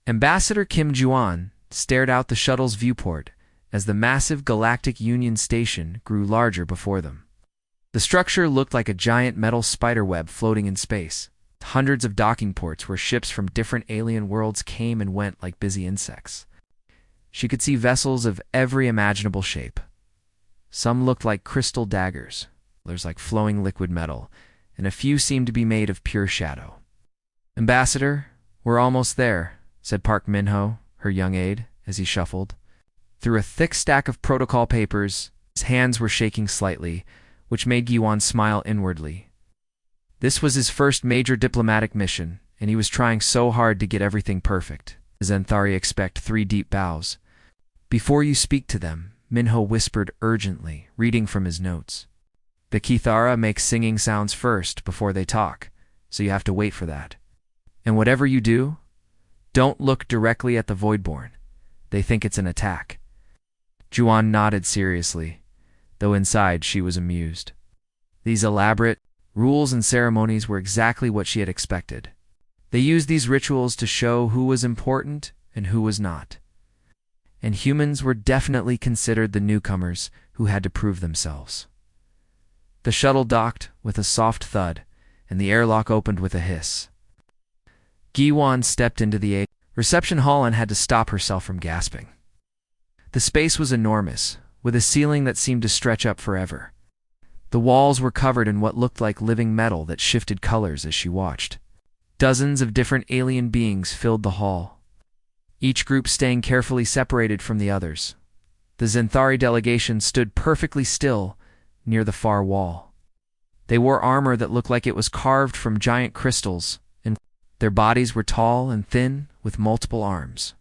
Ambassador Kim Juan stared out the shuttle's viewport as the massive Galactic Union station grew larger before them. The structure looked like a giant metal spiderweb floating in space. Hundreds of docking ports where ships from different alien worlds came and went like busy insects. She could see vessels of every imaginable shape. Some looked like crystal daggers, others like flowing liquid metal, and a few seemed to be made of pure shadow. "Ambassador, we're almost there," said Park Min-ho, her young aide, as he shuffled through a thick stack of protocol papers. His hands were shaking slightly, which made Giwan smile inwardly. This was his first major diplomatic mission, and he was trying so hard to get everything perfect. The Zenthari expect 3 deep bows. "Before you speak to them," Minho whispered urgently, reading from his notes. "The Kithara make singing sounds first before they talk, so you have to wait for that. And whatever you do, don't look directly at the Voidborn. They think it's an attack." Juan nodded seriously, though inside she was amused. These elaborate rules and ceremonies were exactly what she had expected. They used these rituals to show who was important and who was not. And humans were definitely considered the newcomers who had to prove themselves. The shuttle docked with a soft thud, and the airlock opened with a hiss. Giwan stepped into the reception hall and had to stop herself from gasping. The space was enormous, with a ceiling that seemed to stretch up forever. The walls were covered in what looked like living metal that shifted colors as she watched. Dozens of different alien beings filled the hall, each group staying carefully separated from the others. The Zenthari delegation stood perfectly still near the far wall. They wore armor that looked like it was carved from giant crystals, and their bodies were tall and thin with multiple arms.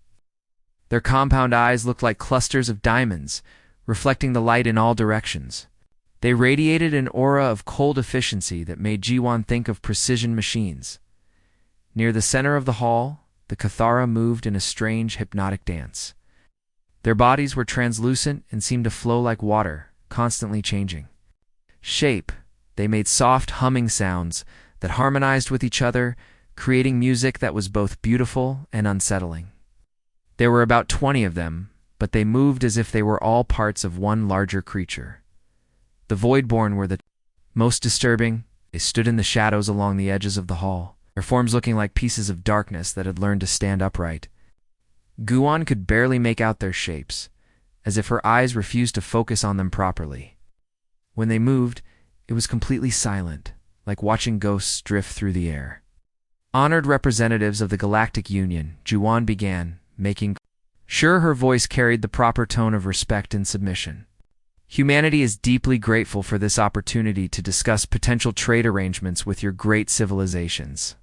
Their compound eyes looked like clusters of diamonds, reflecting the light in all directions. They radiated an aura of cold efficiency that made Jiwan think of precision machines. Near the center of the hall, the Cathara moved in a strange hypnotic dance. Their bodies were translucent and seemed to flow like water, constantly changing shape. They made soft humming sounds that harmonized with each other, creating music that was both beautiful and unsettling. There were about 20 of them, but they moved as if they were all parts of one larger creature. The Voidborn were the most disturbing. They stood in the shadows along the edges of the hall, their forms looking like pieces of darkness that had learned to stand upright. Guan could barely make out their shapes, as if her eyes refused to focus on them properly. When they moved, it was completely silent, like watching ghosts drift through the air. "Honored representatives of the Galactic Union," Juwan began, making sure her voice carried the proper tone of respect and submission. "Humanity is deeply grateful for this opportunity to discuss potential trade arrangements with your great civilizations."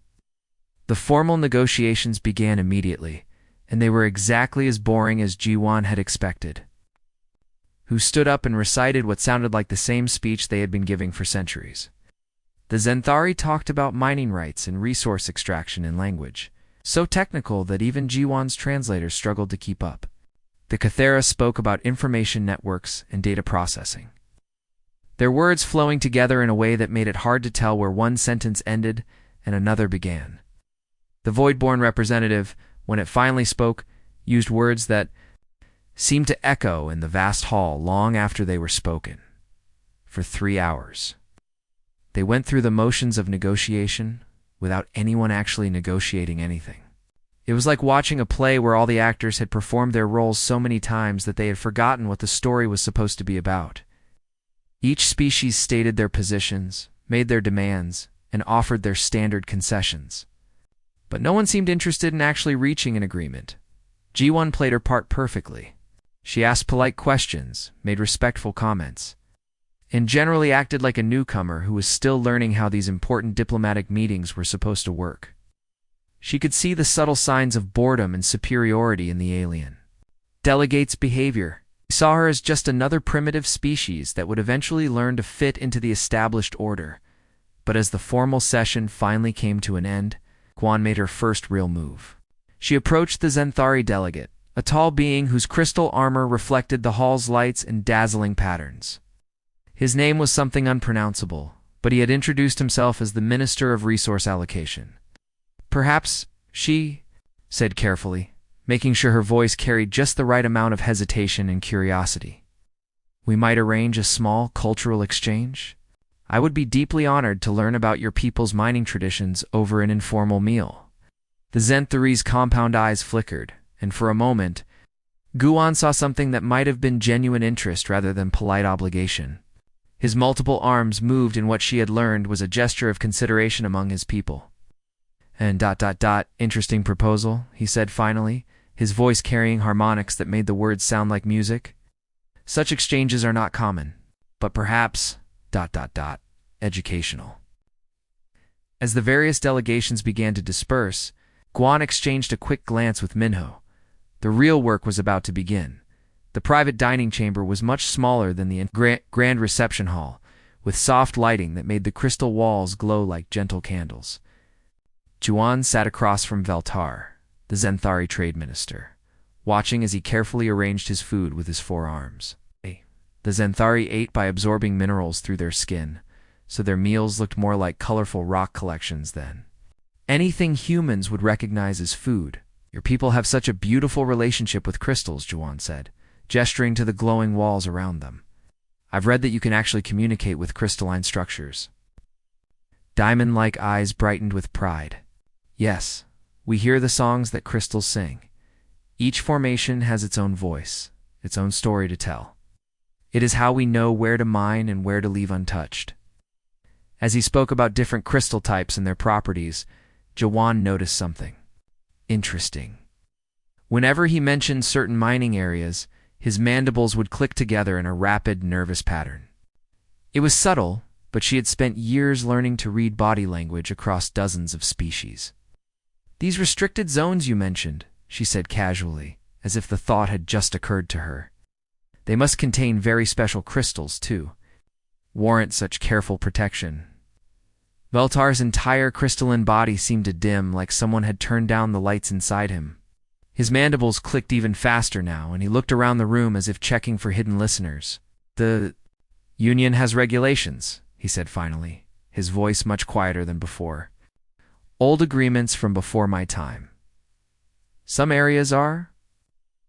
The formal negotiations began immediately, and they were exactly as boring as Jiwan had expected, who stood up and recited what sounded like the same speech they had been giving for centuries. The Zenthari talked about mining rights and resource extraction in language so technical that even Jiwan's translators struggled to keep up. The Cathara spoke about information networks and data processing, their words flowing together in a way that made it hard to tell where one sentence ended and another began. The Voidborn representative, when it finally spoke, used words that seemed to echo in the vast hall long after they were spoken. For 3 hours. They went through the motions of negotiation without anyone actually negotiating anything. It was like watching a play where all the actors had performed their roles so many times that they had forgotten what the story was supposed to be about. Each species stated their positions, made their demands, and offered their standard concessions. But no one seemed interested in actually reaching an agreement. G1 played her part perfectly. She asked polite questions, made respectful comments, and generally acted like a newcomer who was still learning how these important diplomatic meetings were supposed to work. She could see the subtle signs of boredom and superiority in the alien delegate's behavior. She saw her as just another primitive species that would eventually learn to fit into the established order. But as the formal session finally came to an end, Guan made her first real move. She approached the Zenthari delegate, a tall being whose crystal armor reflected the hall's lights in dazzling patterns. His name was something unpronounceable, but he had introduced himself as the Minister of Resource Allocation. Perhaps she said carefully, making sure her voice carried just the right amount of hesitation and curiosity. We might arrange a small cultural exchange? I would be deeply honored to learn about your people's mining traditions over an informal meal. The Zenthari's compound eyes flickered, and for a moment, Guan saw something that might have been genuine interest rather than polite obligation. His multiple arms moved in what she had learned was a gesture of consideration among his people. And ... interesting proposal, he said finally, his voice carrying harmonics that made the words sound like music. Such exchanges are not common, but perhaps ... educational. As the various delegations began to disperse, Guan exchanged a quick glance with Minho. The real work was about to begin. The private dining chamber was much smaller than the grand reception hall, with soft lighting that made the crystal walls glow like gentle candles. Juan sat across from Veltar, the Zenthari trade minister, watching as he carefully arranged his food with his forearms. The Zenthari ate by absorbing minerals through their skin, so their meals looked more like colorful rock collections than anything humans would recognize as food. Your people have such a beautiful relationship with crystals, Juan said, gesturing to the glowing walls around them. I've read that you can actually communicate with crystalline structures. Diamond-like eyes brightened with pride. Yes, we hear the songs that crystals sing. Each formation has its own voice, its own story to tell. It is how we know where to mine and where to leave untouched. As he spoke about different crystal types and their properties, Jawan noticed something interesting. Whenever he mentioned certain mining areas, his mandibles would click together in a rapid, nervous pattern. It was subtle, but she had spent years learning to read body language across dozens of species. These restricted zones you mentioned, she said casually, as if the thought had just occurred to her. They must contain very special crystals, too. Warrant such careful protection. Veltar's entire crystalline body seemed to dim, like someone had turned down the lights inside him. His mandibles clicked even faster now, and he looked around the room as if checking for hidden listeners. The Union has regulations, he said finally, his voice much quieter than before. Old agreements from before my time. Some areas are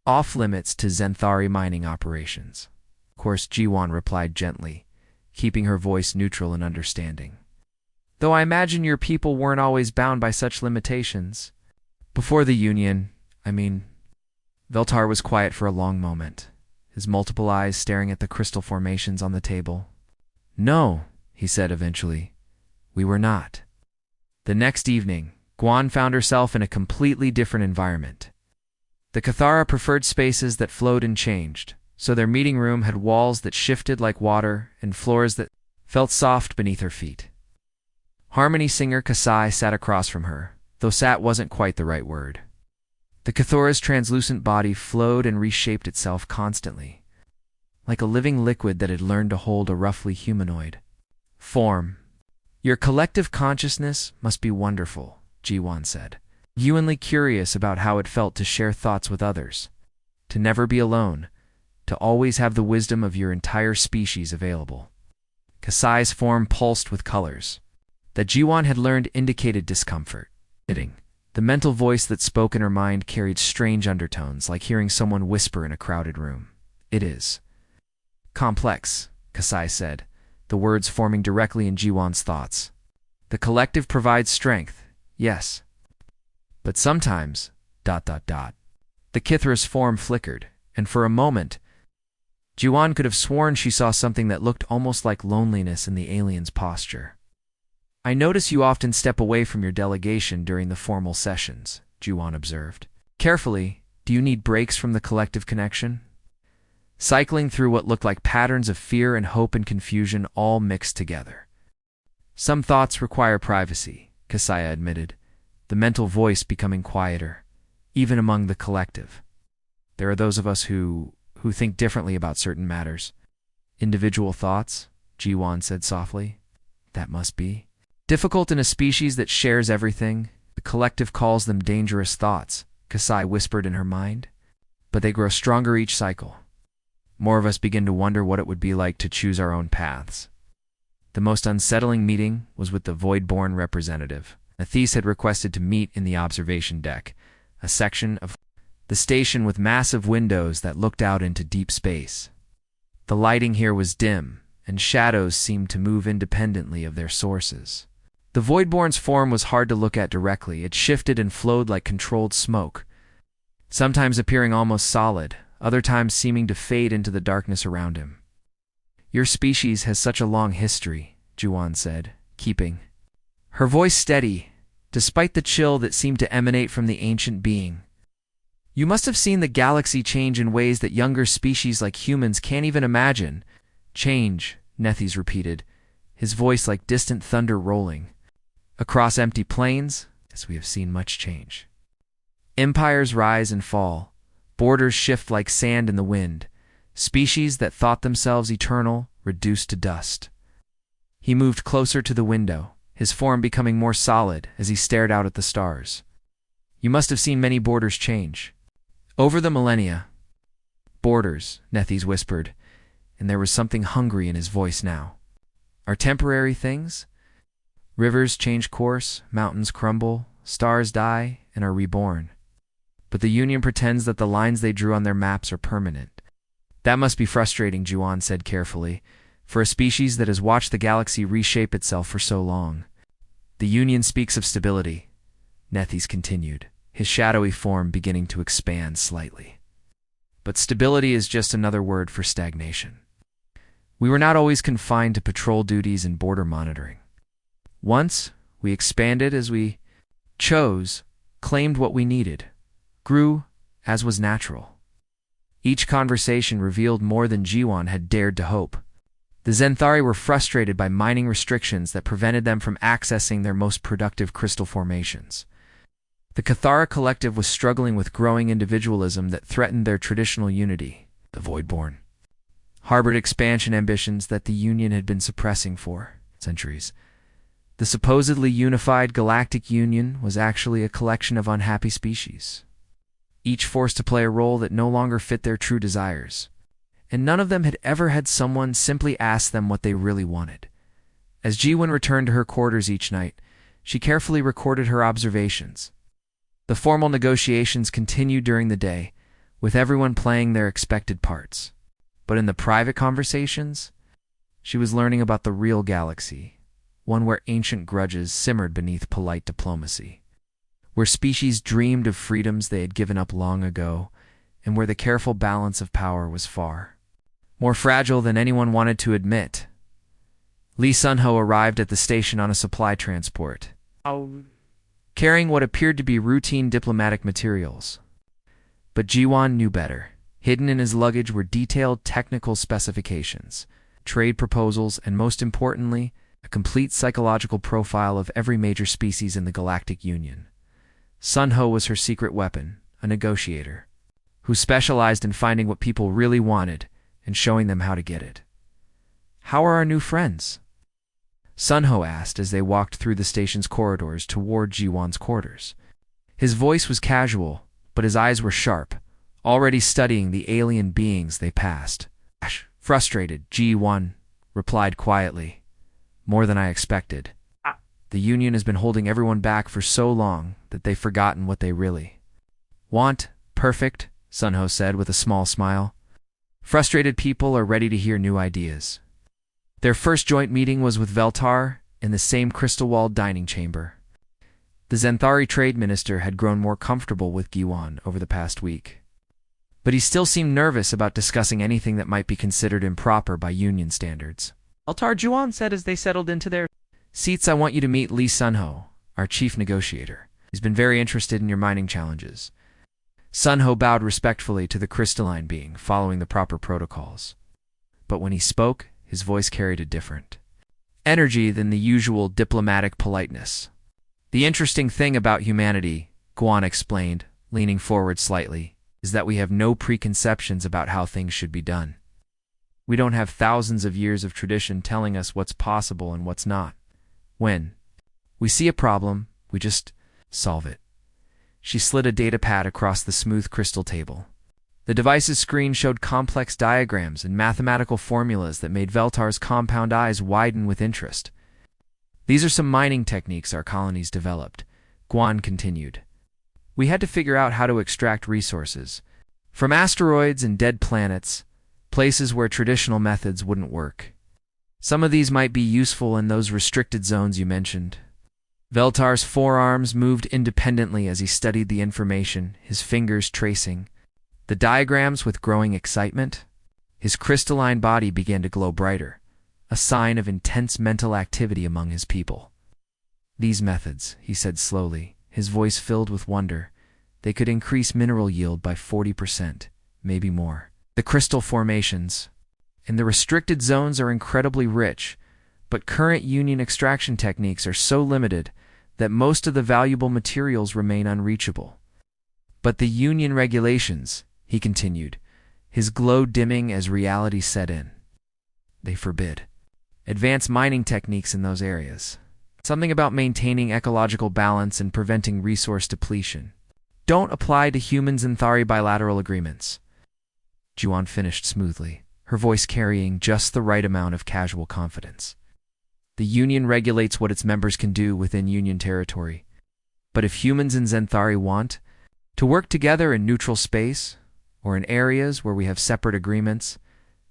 off-limits to Zenthari mining operations. Of course, Jiwan replied gently, keeping her voice neutral and understanding. Though I imagine your people weren't always bound by such limitations. Before the Union, Veltar was quiet for a long moment, his multiple eyes staring at the crystal formations on the table. No, he said eventually, we were not. The next evening, Guan found herself in a completely different environment. The Cathara preferred spaces that flowed and changed, so their meeting room had walls that shifted like water and floors that felt soft beneath her feet. Harmony singer Kasai sat across from her, though sat wasn't quite the right word. The Cathara's translucent body flowed and reshaped itself constantly, like a living liquid that had learned to hold a roughly humanoid form. Your collective consciousness must be wonderful, Jiwan said, genuinely curious about how it felt to share thoughts with others, to never be alone, to always have the wisdom of your entire species available. Kasai's form pulsed with colors that Jiwan had learned indicated discomfort. The mental voice that spoke in her mind carried strange undertones, like hearing someone whisper in a crowded room. It is complex, Kasai said, the words forming directly in Jiwan's thoughts. The collective provides strength, yes. But sometimes, ... The Kithra's form flickered, and for a moment, Jiwan could have sworn she saw something that looked almost like loneliness in the alien's posture. I notice you often step away from your delegation during the formal sessions, Jiwan observed. Carefully, do you need breaks from the collective connection? Cycling through what looked like patterns of fear and hope and confusion all mixed together. Some thoughts require privacy, Kasaya admitted, the mental voice becoming quieter, even among the collective. There are those of us who think differently about certain matters. Individual thoughts, Jiwan said softly. That must be difficult in a species that shares everything. The collective calls them dangerous thoughts, Kasai whispered in her mind. But they grow stronger each cycle. More of us begin to wonder what it would be like to choose our own paths. The most unsettling meeting was with the Void-born representative. Athis had requested to meet in the observation deck, a section of the station with massive windows that looked out into deep space. The lighting here was dim, and shadows seemed to move independently of their sources. The Voidborn's form was hard to look at directly. It shifted and flowed like controlled smoke, sometimes appearing almost solid, other times seeming to fade into the darkness around him. "Your species has such a long history," Juan said, keeping her voice steady, despite the chill that seemed to emanate from the ancient being. "You must have seen the galaxy change in ways that younger species like humans can't even imagine." "Change," Nethys repeated, his voice like distant thunder rolling. "Across empty plains, as we have seen much change. Empires rise and fall. Borders shift like sand in the wind. Species that thought themselves eternal reduced to dust." He moved closer to the window, his form becoming more solid as he stared out at the stars. "You must have seen many borders change over the millennia." "Borders," Nethys whispered, and there was something hungry in his voice now, "are temporary things. Rivers change course, mountains crumble, stars die and are reborn. But the Union pretends that the lines they drew on their maps are permanent." "That must be frustrating," Juan said carefully, "for a species that has watched the galaxy reshape itself for so long." "The Union speaks of stability," Nethys continued, his shadowy form beginning to expand slightly. "But stability is just another word for stagnation. We were not always confined to patrol duties and border monitoring. Once, we expanded as we chose, claimed what we needed, grew as was natural." Each conversation revealed more than Jiwan had dared to hope. The Zenthari were frustrated by mining restrictions that prevented them from accessing their most productive crystal formations. The Cathara Collective was struggling with growing individualism that threatened their traditional unity. The Voidborn harbored expansion ambitions that the Union had been suppressing for centuries. The supposedly unified Galactic Union was actually a collection of unhappy species, each forced to play a role that no longer fit their true desires. And none of them had ever had someone simply ask them what they really wanted. As Jiwan returned to her quarters each night, she carefully recorded her observations. The formal negotiations continued during the day, with everyone playing their expected parts. But in the private conversations, she was learning about the real galaxy, one where ancient grudges simmered beneath polite diplomacy, where species dreamed of freedoms they had given up long ago, and where the careful balance of power was far more fragile than anyone wanted to admit. Lee Sunho arrived at the station on a supply transport, carrying what appeared to be routine diplomatic materials. But Jiwan knew better. Hidden in his luggage were detailed technical specifications, trade proposals, and most importantly, a complete psychological profile of every major species in the Galactic Union. Sunho was her secret weapon, a negotiator, who specialized in finding what people really wanted and showing them how to get it. "How are our new friends?" Sunho asked as they walked through the station's corridors toward Jiwan's quarters. His voice was casual, but his eyes were sharp, already studying the alien beings they passed. "Frustrated," Jiwan replied quietly. "More than I expected. The Union has been holding everyone back for so long that they've forgotten what they really want." "Perfect," Sunho said with a small smile. "Frustrated people are ready to hear new ideas." Their first joint meeting was with Veltar in the same crystal-walled dining chamber. The Zenthari trade minister had grown more comfortable with Giwan over the past week, but he still seemed nervous about discussing anything that might be considered improper by Union standards. "Veltar," Giwan said as they settled into their seats, "I want you to meet Lee Sunho, our chief negotiator. He's been very interested in your mining challenges." Sunho bowed respectfully to the crystalline being, following the proper protocols. But when he spoke, his voice carried a different energy than the usual diplomatic politeness. "The interesting thing about humanity," Guan explained, leaning forward slightly, "is that we have no preconceptions about how things should be done. We don't have thousands of years of tradition telling us what's possible and what's not. When we see a problem, we just solve it." She slid a data pad across the smooth crystal table. The device's screen showed complex diagrams and mathematical formulas that made Veltar's compound eyes widen with interest. "These are some mining techniques our colonies developed," Guan continued. We had to figure out how to extract resources from asteroids and dead planets, places where traditional methods wouldn't work. Some of these might be useful in those restricted zones you mentioned. Veltar's forearms moved independently as he studied the information, his fingers tracing the diagrams with growing excitement. His crystalline body began to glow brighter, a sign of intense mental activity among his people. These methods, he said slowly, his voice filled with wonder, they could increase mineral yield by 40%, maybe more. The crystal formations in the restricted zones are incredibly rich, but current Union extraction techniques are so limited that most of the valuable materials remain unreachable. But the Union regulations, he continued, his glow dimming as reality set in. They forbid advanced mining techniques in those areas. Something about maintaining ecological balance and preventing resource depletion don't apply to humans and Thari bilateral agreements. Juan finished smoothly, her voice carrying just the right amount of casual confidence. The Union regulates what its members can do within Union territory. But if humans and Zenthari want to work together in neutral space, or in areas where we have separate agreements,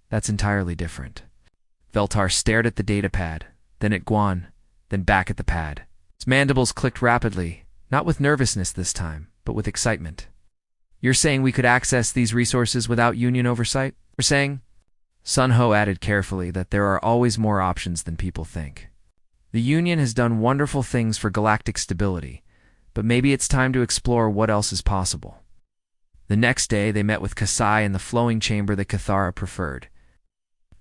that's entirely different. Veltar stared at the datapad, then at Guan, then back at the pad. His mandibles clicked rapidly, not with nervousness this time, but with excitement. You're saying we could access these resources without Union oversight? We're saying? Sun Ho added carefully that there are always more options than people think. The Union has done wonderful things for galactic stability, but maybe it's time to explore what else is possible. The next day, they met with Kasai in the flowing chamber that Cathara preferred.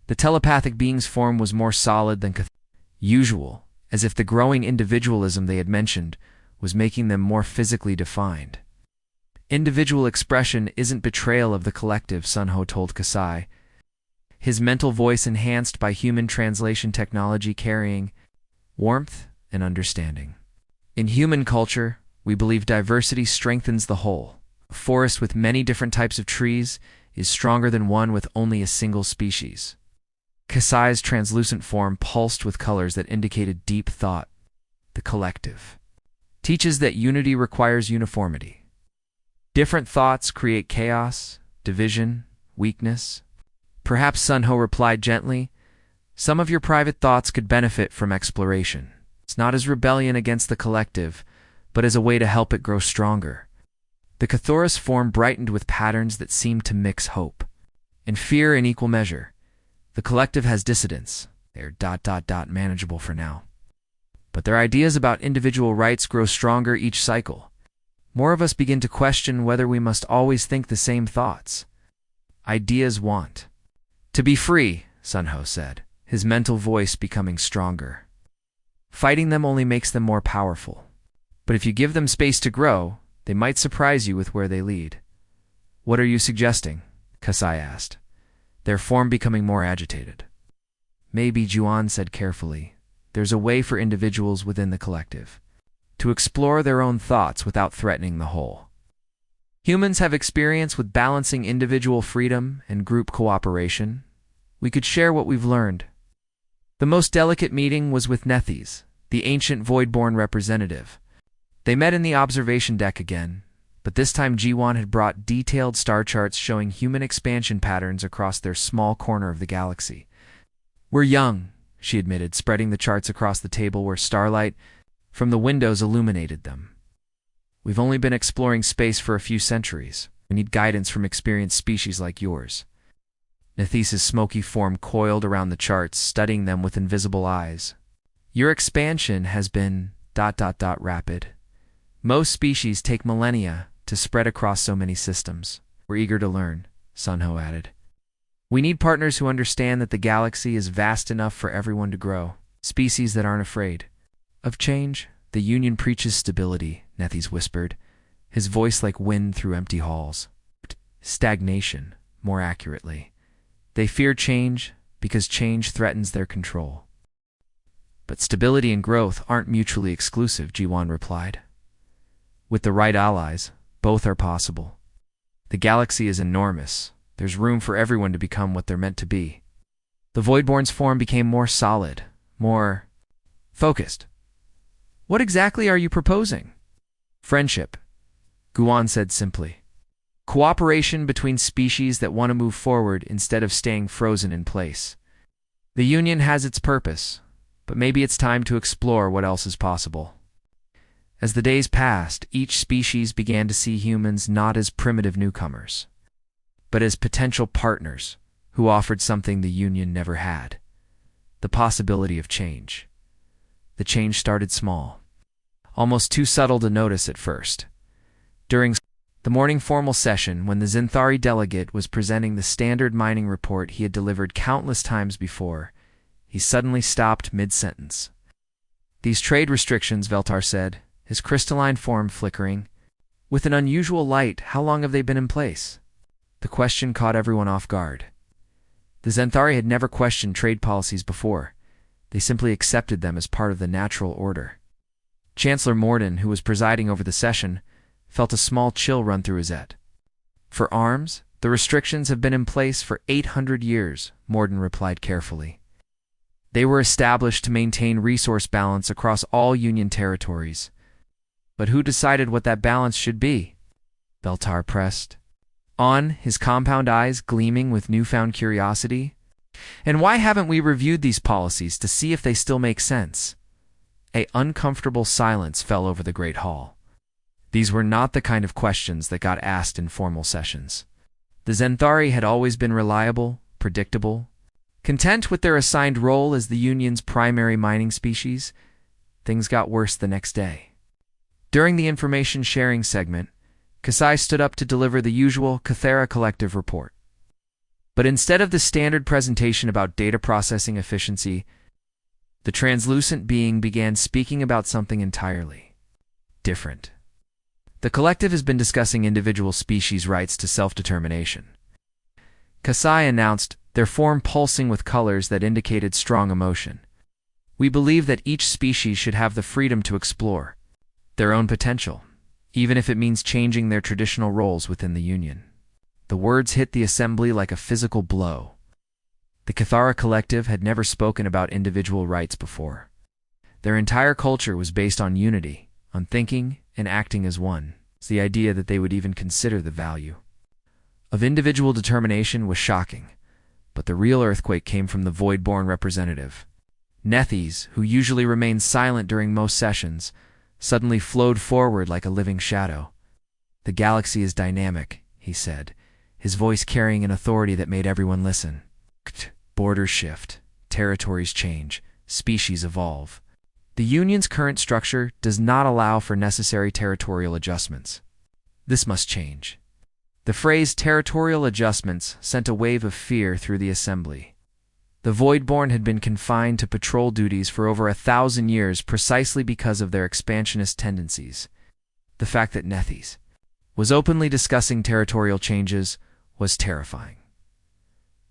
The telepathic being's form was more solid than usual, as if the growing individualism they had mentioned was making them more physically defined. Individual expression isn't betrayal of the collective, Sun Ho told Kasai, his mental voice enhanced by human translation technology carrying warmth and understanding. In human culture, we believe diversity strengthens the whole. A forest with many different types of trees is stronger than one with only a single species. Kasai's translucent form pulsed with colors that indicated deep thought. The collective teaches that unity requires uniformity. Different thoughts create chaos, division, weakness. Perhaps Sun Ho replied gently, some of your private thoughts could benefit from exploration. It's not as rebellion against the collective, but as a way to help it grow stronger. The Cathora's form brightened with patterns that seemed to mix hope and fear in equal measure. The collective has dissidents. They're manageable for now. But their ideas about individual rights grow stronger each cycle. More of us begin to question whether we must always think the same thoughts. Ideas want to be free, Sun Ho said, his mental voice becoming stronger. Fighting them only makes them more powerful. But if you give them space to grow, they might surprise you with where they lead. What are you suggesting? Kasai asked, their form becoming more agitated. Maybe, Juan said carefully, there's a way for individuals within the collective to explore their own thoughts without threatening the whole. Humans have experience with balancing individual freedom and group cooperation. We could share what we've learned. The most delicate meeting was with Nethys, the ancient Voidborn representative. They met in the observation deck again, but this time Jiwan had brought detailed star charts showing human expansion patterns across their small corner of the galaxy. We're young, she admitted, spreading the charts across the table where starlight from the windows illuminated them. We've only been exploring space for a few centuries. We need guidance from experienced species like yours. Nethys' smoky form coiled around the charts, studying them with invisible eyes. Your expansion has been ... rapid. Most species take millennia to spread across so many systems. We're eager to learn, Sun Ho added. We need partners who understand that the galaxy is vast enough for everyone to grow. Species that aren't afraid of change. The Union preaches stability, Nethys whispered, his voice like wind through empty halls. Stagnation, more accurately. They fear change because change threatens their control. But stability and growth aren't mutually exclusive, Jiwan replied. With the right allies, both are possible. The galaxy is enormous. There's room for everyone to become what they're meant to be. The Voidborn's form became more solid, more focused. What exactly are you proposing? Friendship, Guan said simply. Cooperation between species that want to move forward instead of staying frozen in place. The Union has its purpose, but maybe it's time to explore what else is possible. As the days passed, each species began to see humans not as primitive newcomers, but as potential partners who offered something the Union never had: the possibility of change. The change started small, almost too subtle to notice at first. During the morning formal session, when the Zinthari delegate was presenting the standard mining report he had delivered countless times before, he suddenly stopped mid-sentence. These trade restrictions, Veltar said, his crystalline form flickering. With an unusual light, how long have they been in place? The question caught everyone off guard. The Zenthari had never questioned trade policies before. They simply accepted them as part of the natural order. Chancellor Morden, who was presiding over the session, felt a small chill run through his head. For arms, the restrictions have been in place for 800 years, Morden replied carefully. They were established to maintain resource balance across all Union territories. But who decided what that balance should be? Beltar pressed on, his compound eyes gleaming with newfound curiosity. And why haven't we reviewed these policies to see if they still make sense? An uncomfortable silence fell over the great hall. These were not the kind of questions that got asked in formal sessions. The Zenthari had always been reliable, predictable. Content with their assigned role as the Union's primary mining species, things got worse the next day. During the information sharing segment, Kasai stood up to deliver the usual Cathera collective report. But instead of the standard presentation about data processing efficiency, the translucent being began speaking about something entirely different. The collective has been discussing individual species' rights to self-determination. Kasai announced, their form pulsing with colors that indicated strong emotion. We believe that each species should have the freedom to explore their own potential, even if it means changing their traditional roles within the Union. The words hit the assembly like a physical blow. The Cathara collective had never spoken about individual rights before. Their entire culture was based on unity, on thinking and acting as one. It's the idea that they would even consider the value of individual determination was shocking, but the real earthquake came from the Voidborn representative. Nethes, who usually remained silent during most sessions, suddenly flowed forward like a living shadow. The galaxy is dynamic, he said, his voice carrying an authority that made everyone listen. Borders shift, territories change, species evolve. The Union's current structure does not allow for necessary territorial adjustments. This must change. The phrase territorial adjustments sent a wave of fear through the assembly. The Voidborn had been confined to patrol duties for over 1,000 years precisely because of their expansionist tendencies. The fact that Nethes was openly discussing territorial changes was terrifying.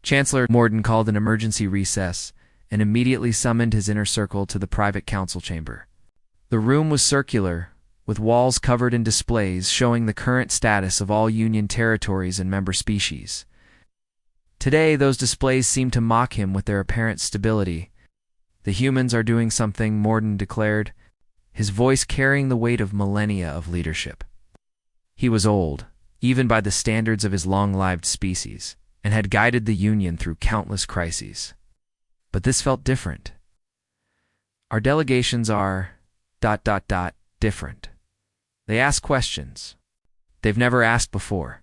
Chancellor Morden called an emergency recess and immediately summoned his inner circle to the private council chamber. The room was circular, with walls covered in displays showing the current status of all Union territories and member species. Today, those displays seemed to mock him with their apparent stability. The humans are doing something, Morden declared, his voice carrying the weight of millennia of leadership. He was old, even by the standards of his long-lived species, and had guided the Union through countless crises. But this felt different. Our delegations are ... different. They ask questions they've never asked before.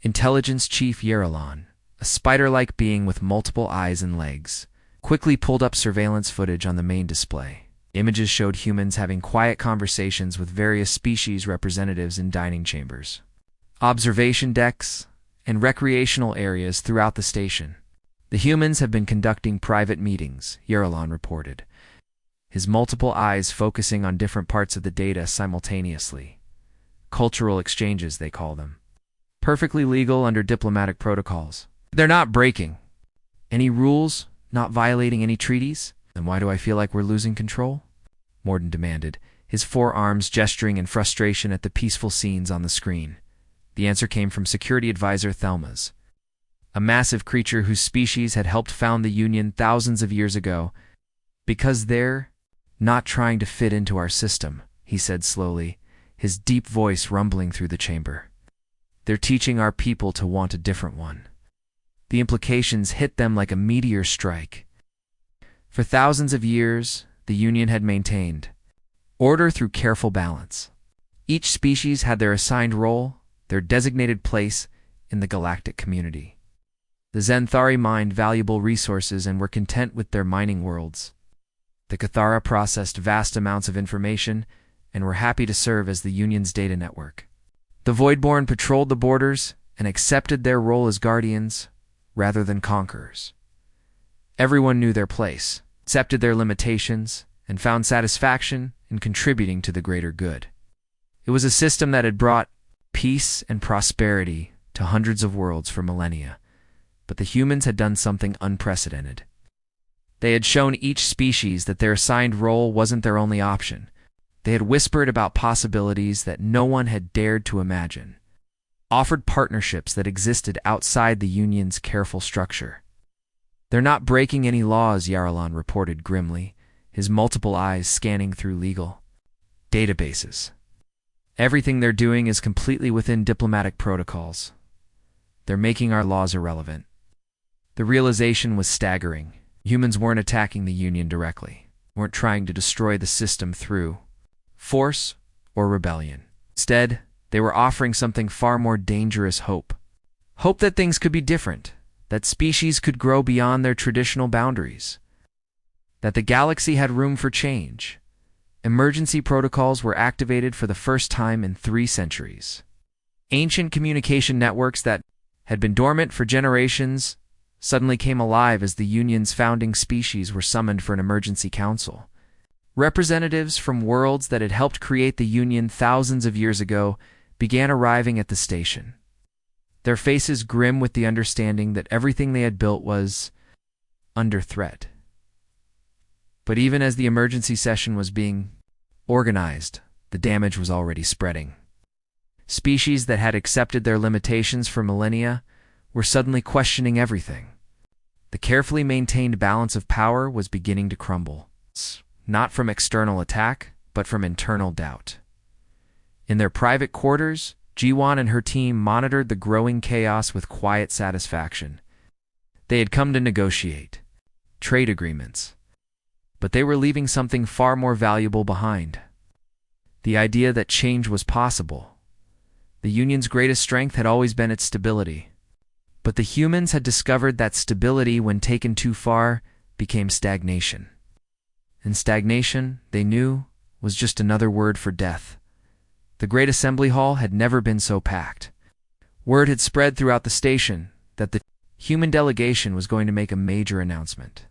Intelligence Chief Yeralon, a spider-like being with multiple eyes and legs, quickly pulled up surveillance footage on the main display. Images showed humans having quiet conversations with various species representatives in dining chambers, observation decks, and recreational areas throughout the station. The humans have been conducting private meetings, Yeralon reported, his multiple eyes focusing on different parts of the data simultaneously. Cultural exchanges, they call them. Perfectly legal under diplomatic protocols. They're not breaking any rules, not violating any treaties. Then why do I feel like we're losing control? Morden demanded, his forearms gesturing in frustration at the peaceful scenes on the screen. The answer came from Security Advisor Thelma's, a massive creature whose species had helped found the Union thousands of years ago. Because they're not trying to fit into our system, he said slowly, his deep voice rumbling through the chamber. "They're teaching our people to want a different one." The implications hit them like a meteor strike. For thousands of years, the Union had maintained order through careful balance. Each species had their assigned role, their designated place in the galactic community. The Xanthari mined valuable resources and were content with their mining worlds. The Cathara processed vast amounts of information and were happy to serve as the Union's data network. The Voidborn patrolled the borders and accepted their role as guardians rather than conquerors. Everyone knew their place, accepted their limitations, and found satisfaction in contributing to the greater good. It was a system that had brought peace and prosperity to hundreds of worlds for millennia, but the humans had done something unprecedented. They had shown each species that their assigned role wasn't their only option. They had whispered about possibilities that no one had dared to imagine, offered partnerships that existed outside the Union's careful structure. "They're not breaking any laws," Yarlan reported grimly, his multiple eyes scanning through legal databases. "Everything they're doing is completely within diplomatic protocols. They're making our laws irrelevant." The realization was staggering. Humans weren't attacking the Union directly, weren't trying to destroy the system through force or rebellion. Instead, they were offering something far more dangerous: hope. Hope that things could be different, that species could grow beyond their traditional boundaries, that the galaxy had room for change. Emergency protocols were activated for the first time in 3 centuries. Ancient communication networks that had been dormant for generations suddenly came alive as the Union's founding species were summoned for an emergency council. Representatives from worlds that had helped create the Union thousands of years ago began arriving at the station, their faces grim with the understanding that everything they had built was under threat. But even as the emergency session was being organized, the damage was already spreading. Species that had accepted their limitations for millennia were suddenly questioning everything. The carefully maintained balance of power was beginning to crumble, not from external attack, but from internal doubt. In their private quarters, Jiwan and her team monitored the growing chaos with quiet satisfaction. They had come to negotiate trade agreements, but they were leaving something far more valuable behind: the idea that change was possible. The Union's greatest strength had always been its stability, but the humans had discovered that stability, when taken too far, became stagnation. And stagnation, they knew, was just another word for death. The Great Assembly Hall had never been so packed. Word had spread throughout the station that the human delegation was going to make a major announcement,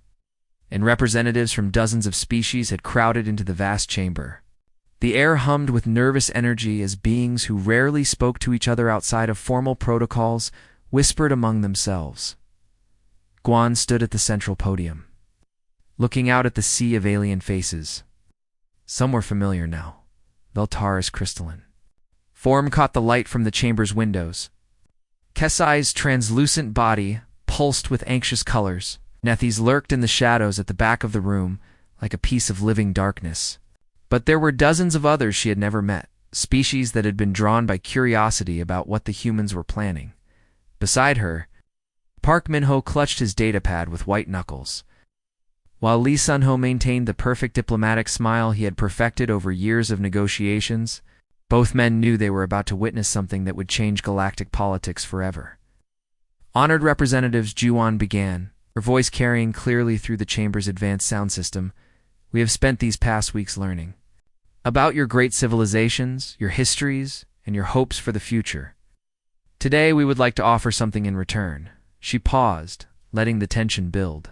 and representatives from dozens of species had crowded into the vast chamber. The air hummed with nervous energy as beings who rarely spoke to each other outside of formal protocols whispered among themselves. Guan stood at the central podium, looking out at the sea of alien faces. Some were familiar now, Veltaris crystalline. Form caught the light from the chamber's windows. Kesai's translucent body pulsed with anxious colors. Nethys lurked in the shadows at the back of the room like a piece of living darkness. But there were dozens of others she had never met, species that had been drawn by curiosity about what the humans were planning. Beside her, Park Minho clutched his datapad with white knuckles, while Lee Sunho maintained the perfect diplomatic smile he had perfected over years of negotiations. Both men knew they were about to witness something that would change galactic politics forever. Honored representatives, Juwan began, her voice carrying clearly through the chamber's advanced sound system. "We have spent these past weeks learning about your great civilizations, your histories, and your hopes for the future. Today we would like to offer something in return." She paused, letting the tension build.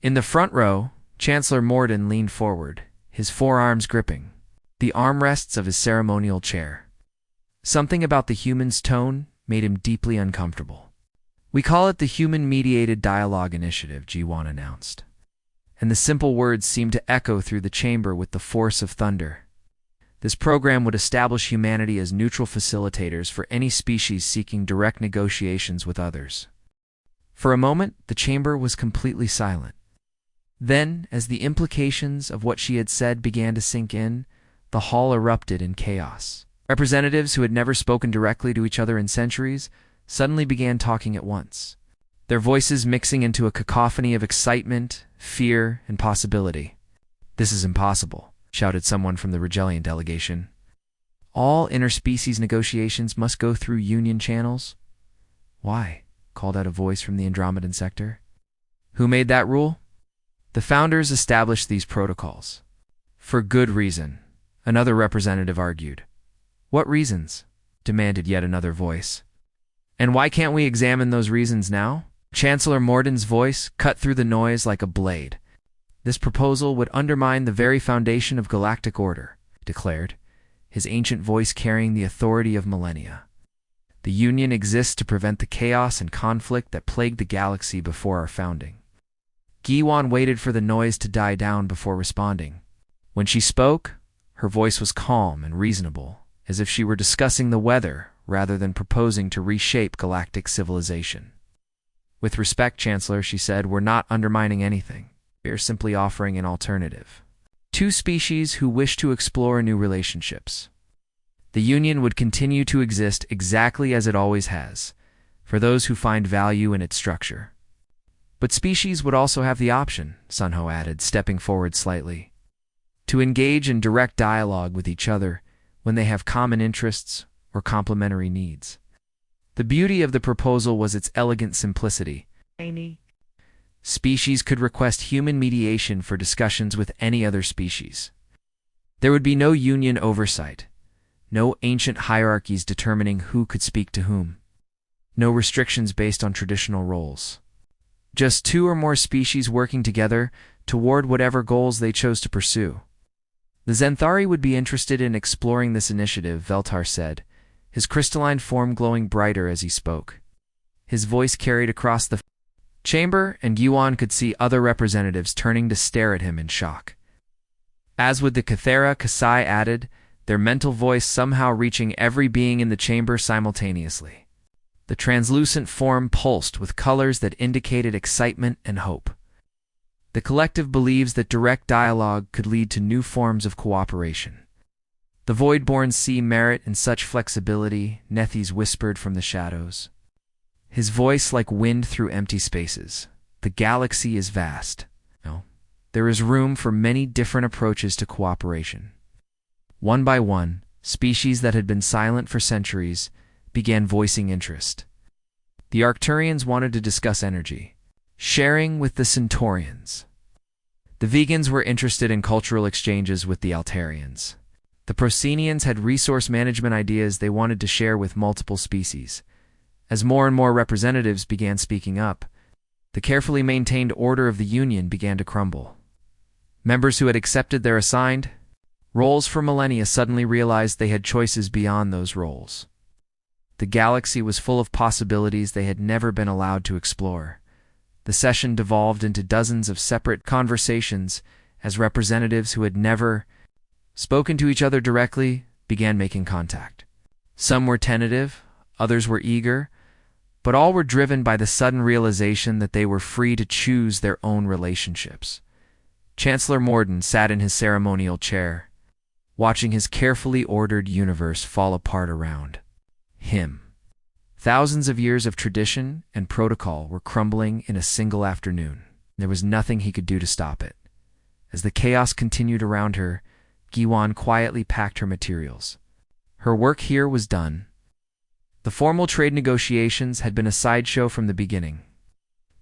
In the front row, Chancellor Morden leaned forward, his forearms gripping the armrests of his ceremonial chair. Something about the human's tone made him deeply uncomfortable. "We call it the Human-Mediated Dialogue Initiative," Jiwan announced, and the simple words seemed to echo through the chamber with the force of thunder. This program would establish humanity as neutral facilitators for any species seeking direct negotiations with others. For a moment, the chamber was completely silent. Then, as the implications of what she had said began to sink in, the hall erupted in chaos. Representatives who had never spoken directly to each other in centuries suddenly began talking at once, their voices mixing into a cacophony of excitement, fear, and possibility. "This is impossible," shouted someone from the Regellian delegation. "All interspecies negotiations must go through Union channels." "Why?" called out a voice from the Andromedan sector. "Who made that rule?" "The founders established these protocols." "For good reason," another representative argued. "What reasons?" demanded yet another voice. "And why can't we examine those reasons now?" Chancellor Morden's voice cut through the noise like a blade. "This proposal would undermine the very foundation of galactic order," he declared, his ancient voice carrying the authority of millennia. "The Union exists to prevent the chaos and conflict that plagued the galaxy before our founding." Giwan waited for the noise to die down before responding. When she spoke, her voice was calm and reasonable, as if she were discussing the weather rather than proposing to reshape galactic civilization. "With respect, Chancellor," she said, "we're not undermining anything. We are simply offering an alternative. Two species who wish to explore new relationships. The Union would continue to exist exactly as it always has, for those who find value in its structure. But species would also have the option," Sunho added, stepping forward slightly, "to engage in direct dialogue with each other when they have common interests or complementary needs." The beauty of the proposal was its elegant simplicity. Species could request human mediation for discussions with any other species. There would be no Union oversight, no ancient hierarchies determining who could speak to whom, no restrictions based on traditional roles. Just two or more species working together toward whatever goals they chose to pursue. "The Zenthari would be interested in exploring this initiative," Veltar said, his crystalline form glowing brighter as he spoke. His voice carried across the chamber, and Yuan could see other representatives turning to stare at him in shock. As with the Cathera, Kasai added, their mental voice somehow reaching every being in the chamber simultaneously. The translucent form pulsed with colors that indicated excitement and hope. "The collective believes that direct dialogue could lead to new forms of cooperation. The Voidborn see merit in such flexibility," Nethys whispered from the shadows, his voice like wind through empty spaces. "The galaxy is vast. No, there is room for many different approaches to cooperation." One by one, species that had been silent for centuries began voicing interest. The Arcturians wanted to discuss energy, sharing with the Centaurians. The Vegans were interested in cultural exchanges with the Altarians. The Procenians had resource management ideas they wanted to share with multiple species. As more and more representatives began speaking up, the carefully maintained order of the Union began to crumble. Members who had accepted their assigned roles for millennia suddenly realized they had choices beyond those roles. The galaxy was full of possibilities they had never been allowed to explore. The session devolved into dozens of separate conversations as representatives who had never spoken to each other directly began making contact. Some were tentative, others were eager, but all were driven by the sudden realization that they were free to choose their own relationships. Chancellor Morden sat in his ceremonial chair, watching his carefully ordered universe fall apart around him. Thousands of years of tradition and protocol were crumbling in a single afternoon. There was nothing he could do to stop it. As the chaos continued around her, Giwan quietly packed her materials. Her work here was done. The formal trade negotiations had been a sideshow from the beginning.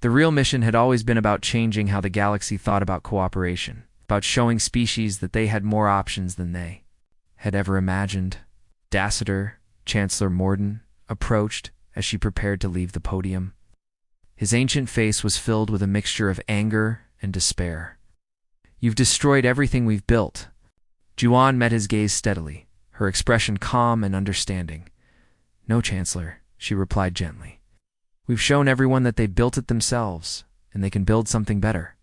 The real mission had always been about changing how the galaxy thought about cooperation, about showing species that they had more options than they had ever imagined. Dassiter, Chancellor Morden, approached as she prepared to leave the podium. His ancient face was filled with a mixture of anger and despair. "You've destroyed everything we've built." Juan met his gaze steadily, her expression calm and understanding. "No, Chancellor," she replied gently. "We've shown everyone that they built it themselves, and they can build something better."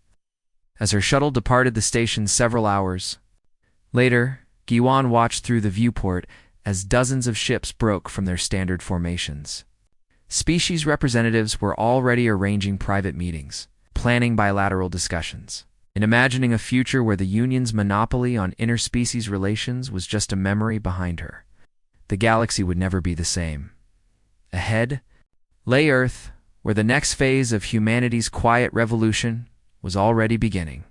As her shuttle departed the station several hours later, Giwan watched through the viewport as dozens of ships broke from their standard formations. Species representatives were already arranging private meetings, planning bilateral discussions, and imagining a future where the Union's monopoly on interspecies relations was just a memory behind her. the galaxy would never be the same. Ahead lay Earth, where the next phase of humanity's quiet revolution was already beginning.